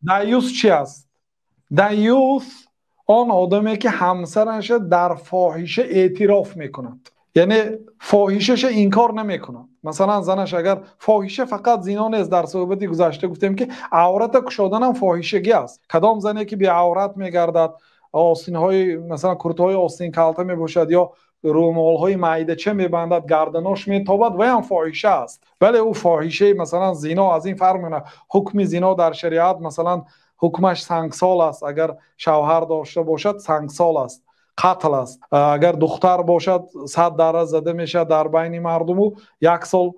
دیوس چی است؟ دیوس آن آدمی که همسرش در فاحشه اعتراف میکند، یعنی فاحشش انکار نمیکند. مثلا زنش اگر فاحشه فقط زنا نیست، در صحبتی گذشته گفتیم که عورت کشودن هم فاحشگی است. کدام زنی که بی عورت میگردد، آستین های مثلا کرت های آستین کالته میباشد یا رومال های معده چه میبندد، گردناش میتابد، و هم فاحشه است. ولی او فاحشه مثلا زنا از این فرق میکنه. حکم زنا در شریعت مثلا حکمش سنگسال است، اگر شوهر داشته باشد سنگسال است، قتل است. اگر دختر باشد 100 درجه زده میشه در بین مردم و 1 سال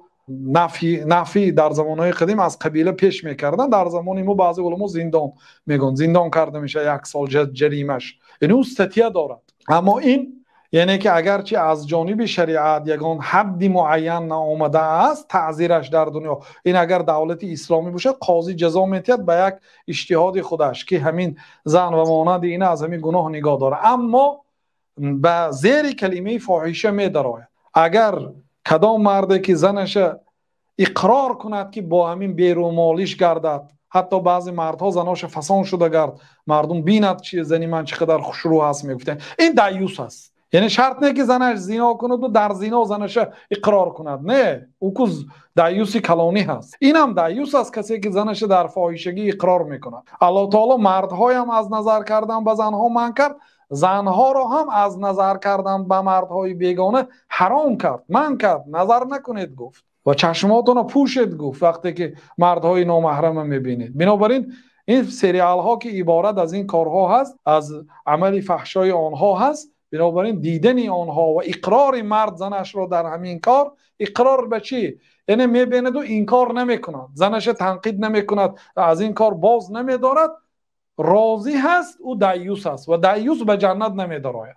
نفی در زمانهای قدیم از قبیله پیش میکردن. در زمان ما بعضی علما زندان میگن، زندان کرده میشه 1 سال جریمش. یعنی او ستیه دارد. اما این یعنی که اگرچه از جانب شریعت یگان حدی معین آمده است، تعزیرش در دنیا، این اگر دولت اسلامی باشه قاضی جزا میتید به یک اجتهاد خودش که همین زن و مانند این از همین گناه نگاه داره. اما به زیر کلمه فاحشه میدراید. اگر کدام مرده که زنش اقرار کند که با همین بیرومالیش گردد، حتی بعضی مردها زناش فسان شده گرد، مردم بیند چیه زنی من چقدر خوشرو هست میگفتن، این دیوس است. یعنی شرط نه که زنش زنا کند و در زنا زنش اقرار کند، نه، او که دیوسی کلانی هست. اینم دیوس است، کسی که زنش در فاحشگی اقرار میکند. الله تعالی مردهای هم از نظر کردن به زنها من کرد، زنها را هم از نظر کردن به مردهای بیگانه حرام کرد، من کرد، نظر نکنید گفت، و چشماتون رو پوشید گفت وقتی که مردهای نامحرم میبینید. بنابراین این سریال ها که عبارت از این کارها هست، از عمل فحشای آنها هست، بنابراین دیدن آنها و اقرار مرد زنش رو در همین کار، اقرار به چی؟ یعنی میبیند و این کار نمیکند، زنش تنقید نمیکند، از این کار باز نمیدارد، راضی هست، او دیوس است و دیوس به جنت نمیدراید.